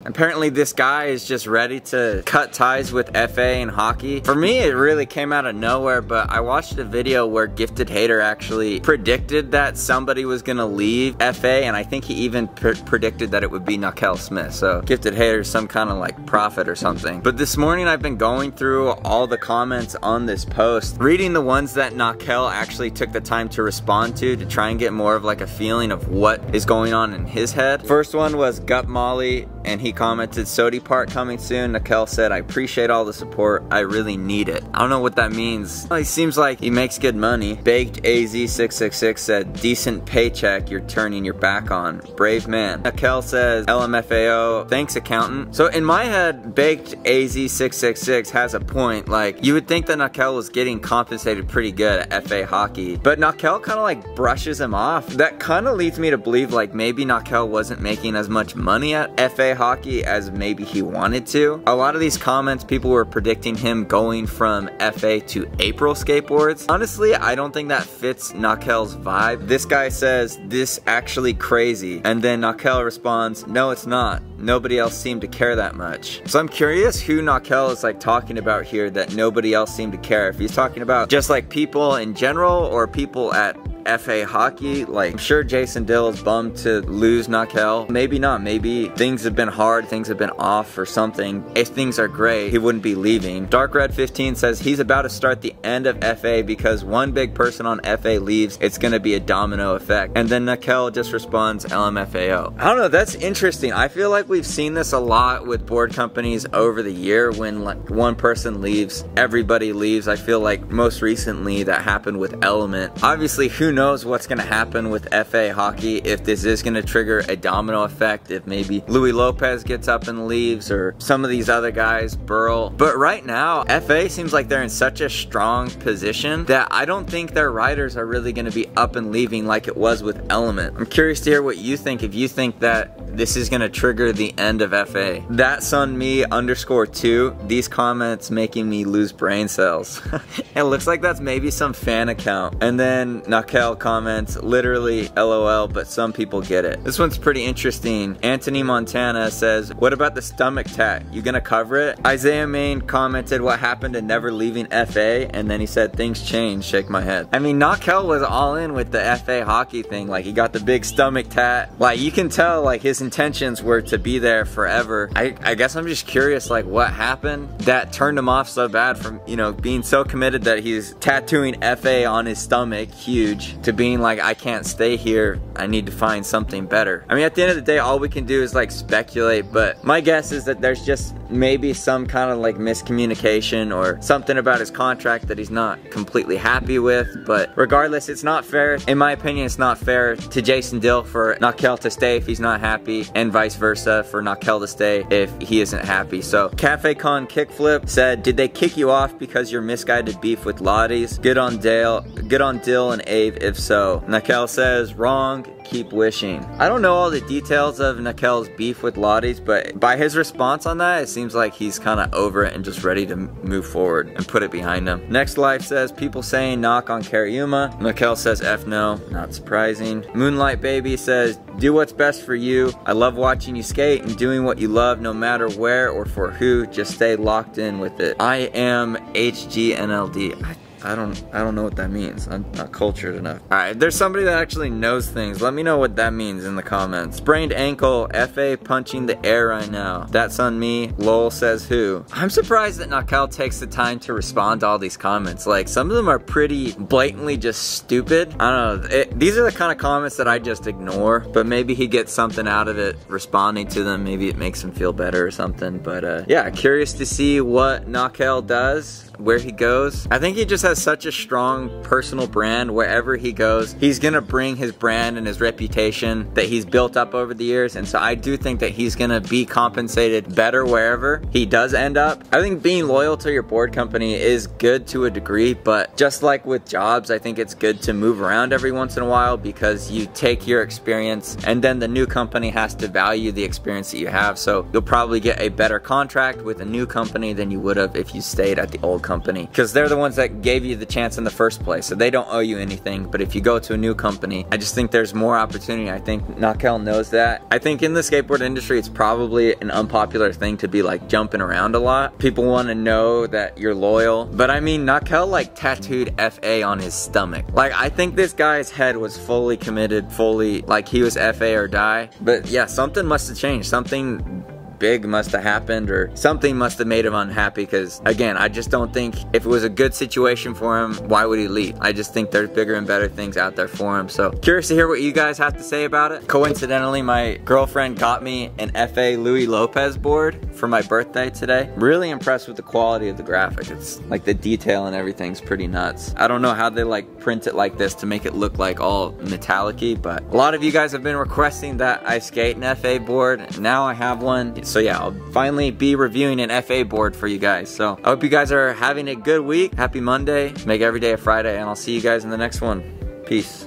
Apparently this guy is just ready to cut ties with FA and hockey. For me, it really came out of nowhere, but I watched a video where Gifted Hater actually predicted that somebody was gonna leave FA, and I think he even predicted that it would be Nakel Smith. So Gifted Hater is some kind of like prophet or something. But this morning I've been going through all the comments on this post, reading the ones that Nakel actually took the time to respond to try and get more of like a feeling of what is going on in his head. First one was Gut Molly, and he commented, Sody part coming soon. Nakel said, I appreciate all the support. I really need it. I don't know what that means. Well, he seems like he makes good money. Baked AZ666 said, decent paycheck you're turning your back on. Brave man. Nakel says, LMFAO, thanks accountant. So in my head, Baked AZ666 has a point. Like, you would think that Nakel was getting compensated pretty good at FA hockey, but Nakel kind of like brushes him off. That kind of leads me to believe like maybe Nakel wasn't making as much money at FA hockey as maybe he wanted to. A lot of these comments, people were predicting him going from FA to April skateboards. Honestly, I don't think that fits Nakel's vibe. This guy says, this actually crazy. And then Nakel responds, no, it's not. Nobody else seemed to care that much. So I'm curious who Nakel is like talking about here that nobody else seemed to care. If he's talking about just like people in general or people at FA hockey. Like, I'm sure Jason Dill is bummed to lose Nakel. Maybe not. Maybe things have been hard, things have been off or something. If things are great, he wouldn't be leaving. Dark Red 15 says he's about to start the end of FA because one big person on FA leaves, it's gonna be a domino effect. And then Nakel just responds, LMFAO. I don't know, that's interesting. I feel like we've seen this a lot with board companies over the year. When like one person leaves, everybody leaves. I feel like most recently that happened with Element. Obviously, who knows what's gonna happen with FA hockey, if this is gonna trigger a domino effect, if maybe Louis Lopez gets up and leaves, or some of these other guys, Burl. But right now, FA seems like they're in such a strong position that I don't think their riders are really gonna be up and leaving like it was with Element. I'm curious to hear what you think, if you think that this is gonna trigger the end of FA. That son me _2, these comments making me lose brain cells. It looks like that's maybe some fan account. And then Nakel comments, literally LOL, but some people get it. This one's pretty interesting. Anthony Montana says, what about the stomach tat? You gonna cover it? Isaiah Main commented, what happened to never leaving FA? And then he said, things change, shake my head. I mean, Nakel was all in with the FA hockey thing. Like, he got the big stomach tat. Like, you can tell like his intentions were to be there forever. I guess I'm just curious, like, what happened that turned him off so bad from, you know, being so committed that he's tattooing FA on his stomach, huge, to being like, I can't stay here, I need to find something better. I mean, at the end of the day, all we can do is like speculate, but my guess is that there's just maybe some kind of like miscommunication or something about his contract that he's not completely happy with. But regardless, it's not fair. In my opinion, it's not fair to Jason Dill for Nakel to stay if he's not happy, and vice versa for Nakel to stay if he isn't happy. So Cafe Con Kickflip said, did they kick you off because your misguided beef with Lotties? Good on Dill and Ave if so. Nakel says, wrong, keep wishing. I don't know all the details of Nakel's beef with Lotties, but by his response on that, it seems like he's kind of over it and just ready to move forward and put it behind him. Next Life says, people saying knock on Karyuma. Nakel says, F no, not surprising. Moonlight Baby says, do what's best for you. I love watching you skate and doing what you love no matter where or for who. Just stay locked in with it. I am HGNLD. I don't know what that means. I'm not cultured enough. Alright, there's somebody that actually knows things. Let me know what that means in the comments. Sprained ankle, FA punching the air right now. That's on me. Lol says who. I'm surprised that Nakel takes the time to respond to all these comments. Like, some of them are pretty blatantly just stupid. I don't know. These are the kind of comments that I just ignore, but maybe he gets something out of it responding to them. Maybe it makes him feel better or something. But yeah, curious to see what Nakel does, where he goes. I think he just has such a strong personal brand. Wherever he goes, he's gonna bring his brand and his reputation that he's built up over the years, and so I do think that he's gonna be compensated better wherever he does end up. I think being loyal to your board company is good to a degree, but just like with jobs, I think it's good to move around every once in a while because you take your experience and then the new company has to value the experience that you have, so you'll probably get a better contract with a new company than you would have if you stayed at the old company, because they're the ones that gave you the chance in the first place, so they don't owe you anything. But if you go to a new company, I just think there's more opportunity. I think Nakel knows that. I think in the skateboard industry, it's probably an unpopular thing to be like jumping around a lot. People want to know that you're loyal, but I mean, Nakel like tattooed FA on his stomach. Like, I think this guy's head was fully committed, fully like he was FA or die. But yeah, something must have changed. Something big must have happened, or something must have made him unhappy, because again, I just don't think if it was a good situation for him, why would he leave? I just think there's bigger and better things out there for him. So curious to hear what you guys have to say about it. Coincidentally, my girlfriend got me an FA Louis Lopez board for my birthday today. Really impressed with the quality of the graphic. It's like the detail and everything's pretty nuts. I don't know how they like print it like this to make it look like all metallic-y, but a lot of you guys have been requesting that I skate an FA board. Now I have one. So yeah, I'll finally be reviewing an FA board for you guys. So I hope you guys are having a good week. Happy Monday. Make every day a Friday, and I'll see you guys in the next one. Peace.